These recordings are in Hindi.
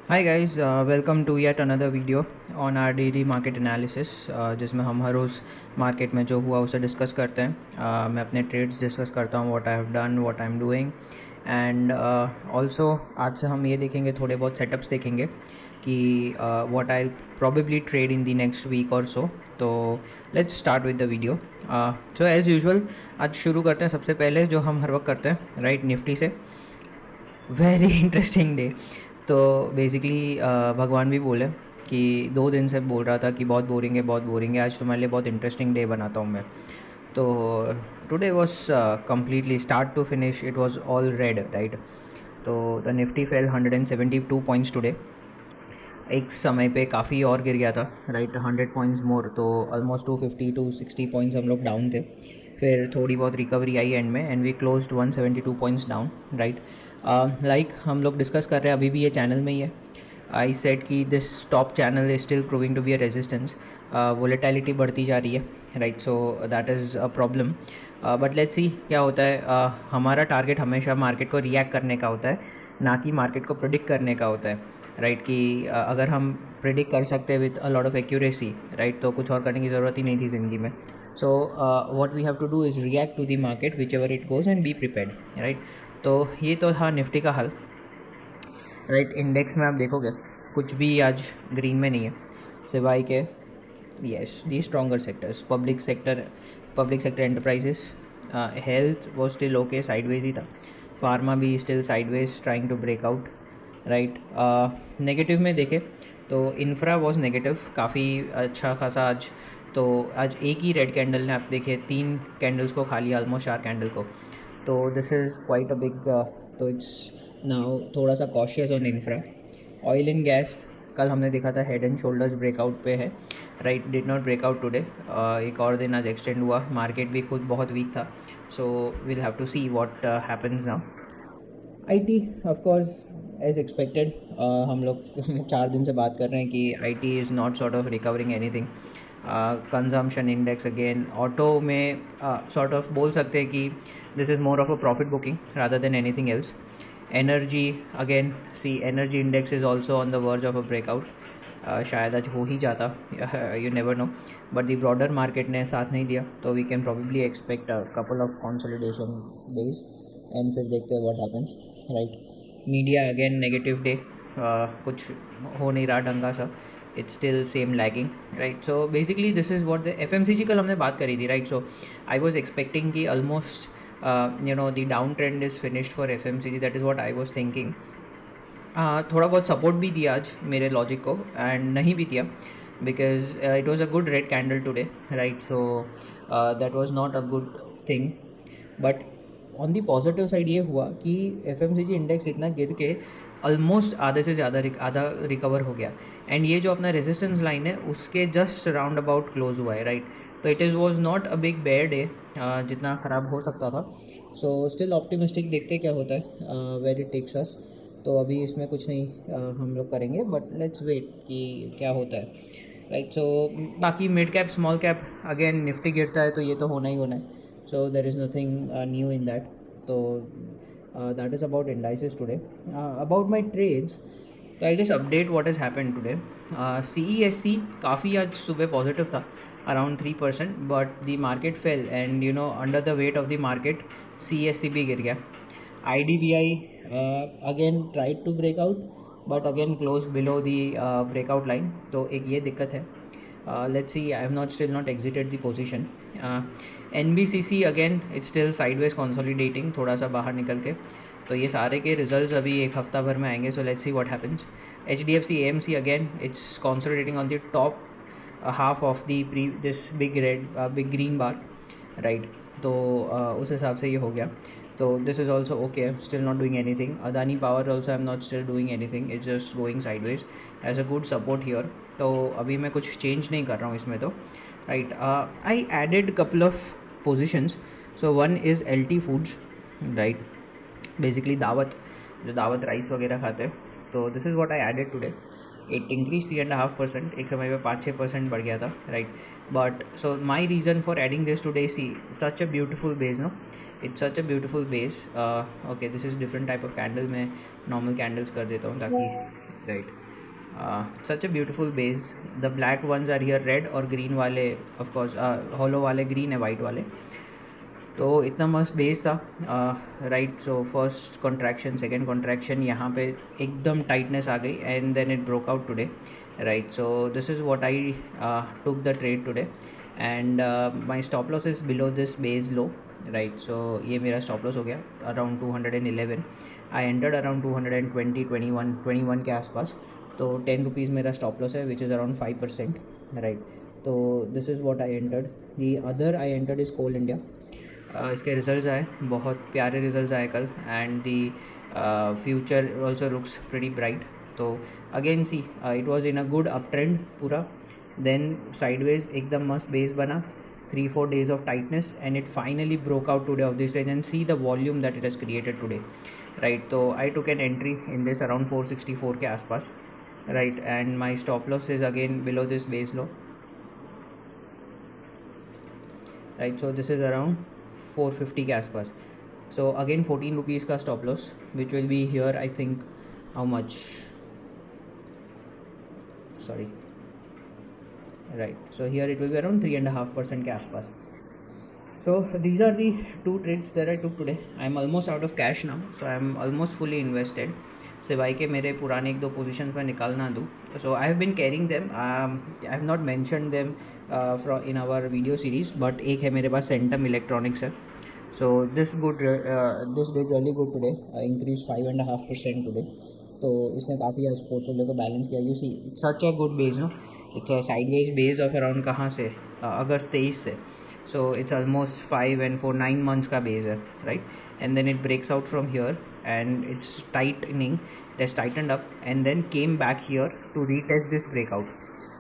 Hi guys, welcome to yet another video on our daily market analysis, जिसमें हम हर रोज़ मार्केट में जो हुआ उसे डिस्कस करते हैं। मैं अपने ट्रेड्स डिस्कस करता हूँ, what I have done, what I am doing, and also आज से हम ये देखेंगे, थोड़े बहुत सेटअप्स देखेंगे कि what I probably trade in the next week और सो। तो let's start with the video. So as usual आज शुरू करते हैं सबसे पहले जो हम हर वक्त करते हैं, राइट, निफ्टी से। Very interesting day. तो बेसिकली भगवान भी बोले कि 2 दिन से बोल रहा था कि बहुत बोरिंग है, बहुत बोरिंग है, आज तुम्हारे लिए बहुत इंटरेस्टिंग डे बनाता हूँ मैं। तो today was completely start to finish it was all red, right. तो the Nifty fell 172 points today. एक समय पे काफ़ी और गिर गया था, राइट, 100 पॉइंट्स मोर, तो ऑलमोस्ट 250 टू 60 पॉइंट्स हम लोग डाउन थे। फिर थोड़ी बहुत रिकवरी आई एंड में, and we closed 172 points down, right. Like हम लोग डिस्कस कर रहे हैं, अभी भी ये चैनल में ही है। आई सेड कि this top channel is still proving to be a resistance. Volatility बढ़ती जा रही है, right, so that is a problem. But let's see क्या होता है। हमारा टारगेट हमेशा मार्केट को रिएक्ट करने का होता है, ना कि मार्केट को प्रिडिक्ट करने का होता है, राइट। कि अगर हम प्रिडिक्ट कर सकते हैं with a lot of accuracy, right, तो कुछ और करने की ज़रूरत ही नहीं थी ज़िंदगी में। So what we have to do is react to the market whichever it goes and be prepared, right. तो ये तो था निफ्टी का हाल, राइट। इंडेक्स में आप देखोगे कुछ भी आज ग्रीन में नहीं है, सिवाय के yes the stronger sectors, public sector enterprises. Health वो स्टिल ओके, साइडवेज ही था। फार्मा भी still sideways trying to break out, right. Negative में देखें तो इंफ्रा वॉज नेगेटिव काफ़ी अच्छा खासा आज। तो आज एक ही रेड कैंडल ने आप देखिए 3 कैंडल्स को खा लिया, ऑलमोस्ट 4 कैंडल को। तो this is quite a big, तो इट्स नाउ थोड़ा सा cautious on infra. Oil and gas कल हमने देखा था हेड एंड शोल्डर्स ब्रेकआउट पे है, right, did not breakout today. एक और दिन आज एक्सटेंड हुआ, मार्केट भी खुद बहुत वीक था। So will have to see what happens now. IT of course as expected, हम लोग 4 दिन से बात कर रहे हैं कि IT is not sort of recovering anything. Consumption index again, auto में सॉर्ट ऑफ बोल सकते हैं कि this is more of a profit booking rather than anything else. Energy again, see energy index is also on the verge of a breakout. शायद आज हो ही जाता, you never know, but the broader market ने साथ नहीं दिया, तो we can probably expect a couple of consolidation days and फिर देखते हैं what happens, right. Media again negative day, कुछ हो नहीं रहा ढंगा सा, it's still same lagging, right. So basically this is what the FMCG कल हमने बात करी थी, right. So I was expecting कि almost the down trend is finished for FMCG, that is what I was thinking. थोड़ा बहुत सपोर्ट भी दिया आज मेरे लॉजिक को, एंड नहीं भी दिया because it was a good red candle today, right. So that was not a good thing. But on the positive side ये हुआ कि एफएमसीजी इंडेक्स इतना गिर के ऑलमोस्ट आधे से ज़्यादा आधा रिकवर हो गया, एंड ये जो अपना रेजिस्टेंस लाइन है उसके जस्ट राउंड अबाउट क्लोज हुआ है, राइट। तो it is was not a big bear day, जितना ख़राब हो सकता था। सो स्टिल ऑप्टिमिस्टिक, देखते क्या होता है, वेर इट टेक्स अस। तो अभी इसमें कुछ नहीं हम लोग करेंगे, बट लेट्स वेट कि क्या होता है, राइट। सो बाकी mid cap small cap again Nifty गिरता है तो ये तो होना ही होना है, so there is nothing new in that. So that is about indices today. About my trades, तो I just update what has happened today. C E S C काफ़ी आज सुबह पॉजिटिव था, around 3%, but the market fell and under the weight of the market C S C भी गिर गया। I D B I again tried to break out, but again close below the breakout line, तो एक ये दिक्कत है। Let's see, I have not still not exited the position. N B C C again it's still sideways consolidating, थोड़ा सा बाहर निकल के। तो ये सारे के रिजल्ट्स अभी एक हफ्ता भर में आएंगे, so let's see what happens. H D F C A M C again it's consolidating on the top half of the pre this big green bar, right. तो उस हिसाब से ये हो गया। तो this is also okay, still not doing anything. Adani power also I am not still doing anything, it's just going sideways, as a good support here. तो अभी मैं कुछ चेंज नहीं कर रहा हूँ इसमें, तो right. I added couple of positions. So one is L T foods, right, basically Daawat, जो दावत राइस वगैरह खाते हैं। तो this is what I added today. It increase 3.5%, एक समय पे 5-6% बढ़ गया था, right. But so my reason for adding this today, see such a beautiful base, no, it's such a beautiful base. Okay, this is different type of candle, मैं नॉर्मल कैंडल्स कर देता हूँ ताकि right. Such a beautiful base. The black ones are here red और green वाले of course hollow वाले green है, white वाले. तो इतना मस्त बेस था. Right. So first contraction, second contraction, यहाँ पे एकदम टाइटनेस आ गई and then it broke out today. Right. So this is what I took the trade today and my stop loss is below this base low. Right. So ये मेरा स्टॉप लॉस हो गया अराउंड 211. आई एंटर्ड अराउंड 221 के आसपास. तो 10 रुपीज़ मेरा स्टॉप लॉस है विच इज़ अराउंड 5%. राइट. तो this is what I entered. The other I entered is coal India. इसके रिजल्ट्स आए, बहुत प्यारे रिजल्ट्स आए कल and the future also looks pretty bright. तो again see it was in a good up trend पूरा. देन साइडवेज एकदम मस्त बेस बना, 3-4 days of tightness and it finally broke out today of this range and see the volume that it has created today. Right. So I took an entry in this around 464 के आसपास. Right. And my stop loss is again below this base low. Right. So this is around 450 के आसपास. So again 14 rupees का stop loss which will be here I think how much, sorry, right. So here it will be around 3.5% के आसपास. So these are the two trades that I took today. I am almost out of cash now, so I am almost fully invested. सिवाय के मेरे पुराने 1-2 पोजीशंस में निकालना दूँ. So I have been carrying them. I have not mentioned them in our video series, but एक है मेरे पास Centum Electronics है. So this did really good today. Increased 5.5% today. तो इसने काफ़ी आज पोर्टफोलियो को बैलेंस किया. You see, it's such a good base, no? It's a sideways base of around कहाँ से, अगस्त 23 से. So it's almost 5 and 4 9 months का base है, right? And then it breaks out from here and it's tightening. It has tightened up and then came back here to retest this breakout.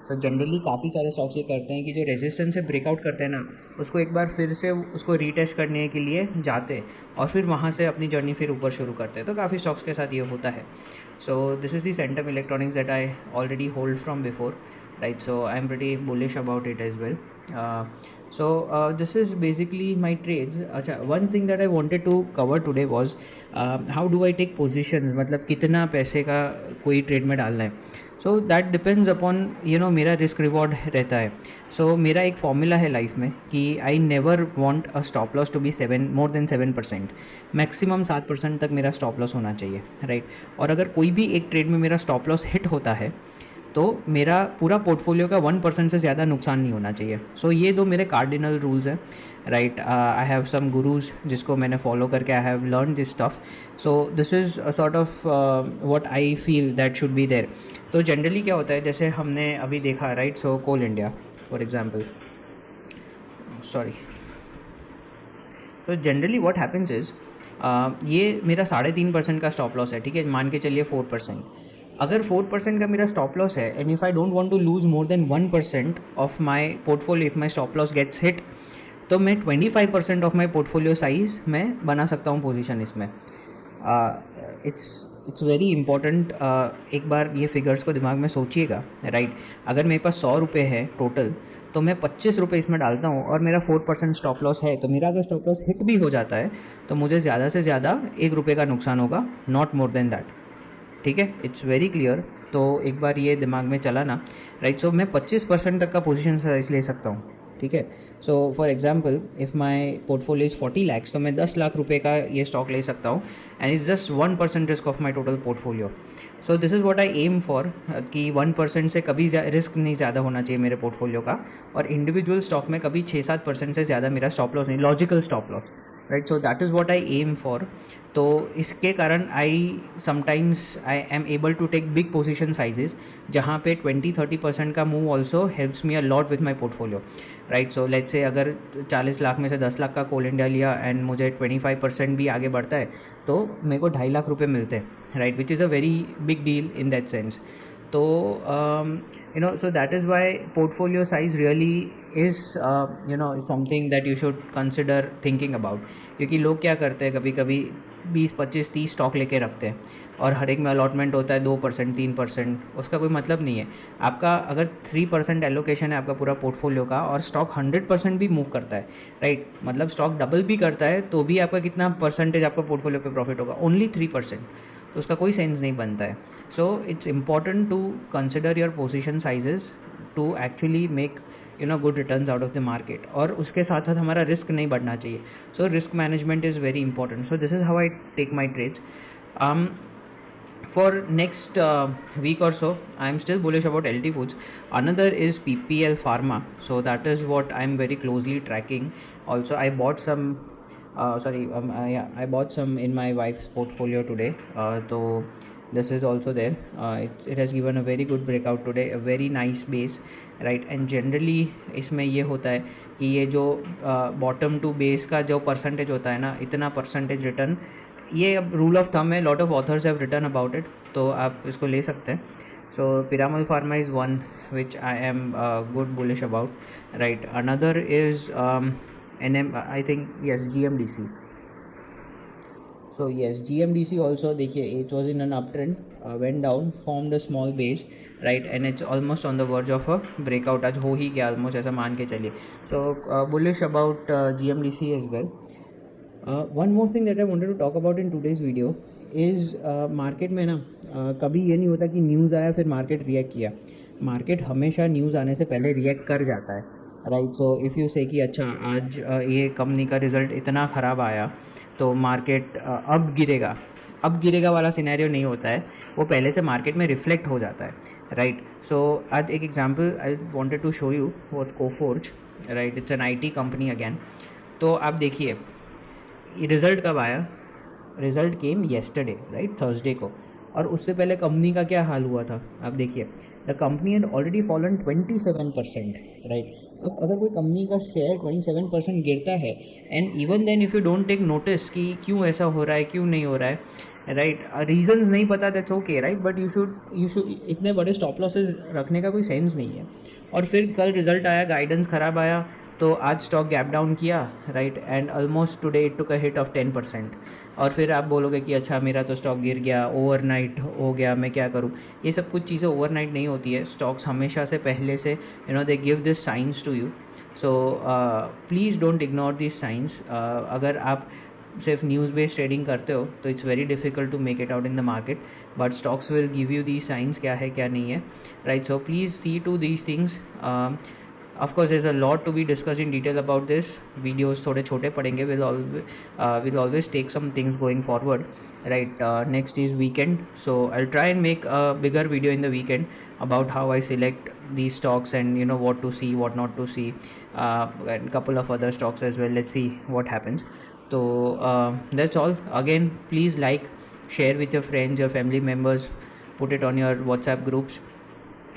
So generally काफ़ी सारे स्टॉक्स ये करते हैं कि जो रेजिस्टेंस से ब्रेकआउट करते हैं ना, उसको एक बार फिर से उसको रीटेस्ट करने के लिए जाते हैं और फिर वहाँ से अपनी जर्नी फिर ऊपर शुरू करते हैं. तो काफ़ी स्टॉक्स के साथ ये होता है. So this is the Centum Electronics that I already hold from before, right? So I'm pretty bullish about it as well. So this is basically my trades. अच्छा, one thing that I wanted to cover today was how do I take positions, मतलब कितना पैसे का कोई ट्रेड में डालना है. So that depends upon मेरा रिस्क रिवॉर्ड रहता है. So मेरा एक फॉर्मूला है लाइफ में कि I never want a stop loss to be more than 7%. Maximum 7% तक मेरा स्टॉप लॉस होना चाहिए, राइट. और अगर कोई भी एक ट्रेड में मेरा स्टॉप लॉस हिट होता है तो मेरा पूरा पोर्टफोलियो का 1% से ज़्यादा नुकसान नहीं होना चाहिए. सो ये 2 मेरे कार्डिनल रूल्स हैं, right. I have some gurus जिसको मैंने फॉलो करके I have learn this stuff. So this is sort of what I feel that should be there. तो जनरली क्या होता है, जैसे हमने अभी देखा, right. So coal India for example, sorry. तो जनरली व्हाट हैपन्स इज़ ये मेरा 3.5% का स्टॉप लॉस है, ठीक है. मान के चलिए 4%. अगर 4% का मेरा स्टॉप लॉस है and if I don't want to lose more than 1% of my portfolio, if my stop loss gets hit, तो मैं 25% ऑफ माय पोर्टफोलियो साइज़ में बना सकता हूँ पोजीशन इसमें. It's very important. एक बार ये फिगर्स को दिमाग में सोचिएगा, राइट. अगर मेरे पास 100 रुपये है टोटल, तो मैं 25 रुपये इसमें डालता हूँ और मेरा 4% स्टॉप लॉस है, तो मेरा अगर स्टॉप लॉस हिट भी हो जाता है तो मुझे ज़्यादा से ज़्यादा 1 रुपये का नुकसान होगा, नॉट मोर देन दैट, ठीक है. It's very clear. तो एक बार ये दिमाग में चला ना, राइट. सो मैं 25% तक का पोजीशन साइज ले सकता हूँ, ठीक है. So for example if my portfolio is 40 lakhs, तो मैं 10 लाख रुपए का ये स्टॉक ले सकता हूँ and it's just 1% risk of my total portfolio. So this is what I am for, कि 1% से कभी रिस्क नहीं ज़्यादा होना चाहिए मेरे पोर्टफोलियो का, और इंडिविजुअल स्टॉक में कभी 6-7% से ज़्यादा मेरा स्टॉप लॉस नहीं, logical stop loss, right. So that is what I am for. तो इसके कारण I am able to take big position sizes, जहाँ पे 20-30% का move also helps me a lot with my portfolio, right. So let's say अगर 40 लाख में से 10 लाख का कोल इंडिया लिया एंड मुझे 25% भी आगे बढ़ता है तो मेरे को 2.5 लाख रुपये मिलते हैं, right, which is a very big deal in that sense. तो so that is why portfolio size really is something that you should consider thinking about. क्योंकि लोग क्या करते हैं, कभी कभी 20-25-30 स्टॉक लेके रखते हैं और हर एक में अलॉटमेंट होता है 2% 3%. उसका कोई मतलब नहीं है. आपका अगर 3% एलोकेशन है आपका पूरा पोर्टफोलियो का और स्टॉक 100% भी मूव करता है, राइट, मतलब स्टॉक डबल भी करता है, तो भी आपका कितना परसेंटेज आपका पोर्टफोलियो पे प्रॉफिट होगा, ओनली 3%. तो उसका कोई सेंस नहीं बनता है. So it's important to consider your position sizes to actually make good returns out of the market, और उसके साथ साथ हमारा रिस्क नहीं बढ़ना चाहिए. So risk management is very important. So this is how I take my trades. For next week or so, I am still bullish about LT Foods. Another is PPL Pharma. So that is what I am very closely tracking. Also, I bought some. I bought some in my wife's portfolio today. So this is also there. It has given a very good breakout today. A very nice base, right? And generally इसमें ये होता है कि ये जो bottom to base का जो percentage होता है ना, इतना percentage return, ये अब रूल ऑफ थम है. Lot of authors have written about it, तो आप इसको ले सकते हैं. So Piramal pharma is one which I am good bullish about, right. Another is NM, I think yes, GMDC. So yes, GMDC also देखिए, it was in an up trend, went down, formed a small base, right, and it's almost on the verge of a breakout. आज हो ही गया ऑलमोस्ट, ऐसा मान के चलिए. So bullish about GMDC as well. One more thing that I wanted to talk about in today's video is market में ना कभी ये नहीं होता कि न्यूज़ आया फिर मार्केट रिएक्ट किया. मार्केट हमेशा न्यूज़ आने से पहले रिएक्ट कर जाता है, राइट. सो इफ़ यू से कि अच्छा आज ये कंपनी का रिज़ल्ट इतना ख़राब आया तो मार्केट अब गिरेगा वाला सिनेरियो नहीं होता है. वो पहले से मार्केट में रिफ्लेक्ट हो जाता है, राइट. सो आज एक example I wanted to show you was Coforge, right. It's an IT company again. तो आप देखिए रिज़ल्ट कब आया. Result came yesterday, right, Thursday को. और उससे पहले कंपनी का क्या हाल हुआ था आप देखिए. The company had already fallen 27%, right. अब अगर कोई कंपनी का शेयर 27% गिरता है, and even then if you don't take notice कि क्यों ऐसा हो रहा है, क्यों नहीं हो रहा है, राइट, रीजंस नहीं पता, that's okay, right. But you should इतने बड़े स्टॉप लॉसेस रखने का कोई सेंस नहीं है. और फिर कल रिजल्ट आया, गाइडेंस ख़राब आया, तो आज स्टॉक गैप डाउन किया, right, and almost today it took a hit of 10%. और फिर आप बोलोगे कि अच्छा मेरा तो स्टॉक गिर गया, ओवरनाइट हो गया, मैं क्या करूं. ये सब कुछ चीज़ें ओवरनाइट नहीं होती है. स्टॉक्स हमेशा से पहले से they give this signs to you. So please don't ignore this signs. अगर आप सिर्फ न्यूज़ बेस्ड ट्रेडिंग करते हो तो it's very difficult to make it out in the market, but stocks will give you the signs क्या है क्या नहीं है, right. So please see to these things. Of course, there's a lot to be discussed in detail about this. Videos थोड़े छोटे पड़ेंगे. We'll always take some things going forward, right. Next is weekend, so I'll try and make a bigger video in the weekend about how I select these stocks and what to see, what not to see, and couple of other stocks as well. Let's see what happens. So that's all. Again, please like, share with your friends, your family members, put it on your WhatsApp groups,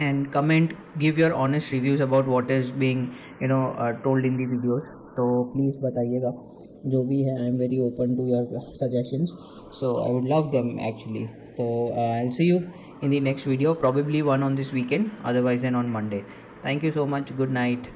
and comment, give your honest reviews about what is being told in the videos. तो प्लीज़ बताइएगा जो भी है. I am very open to your suggestions, so I would love them actually. तो I will see you in the next video, probably one on this weekend, otherwise then on Monday. Thank you so much. Good night.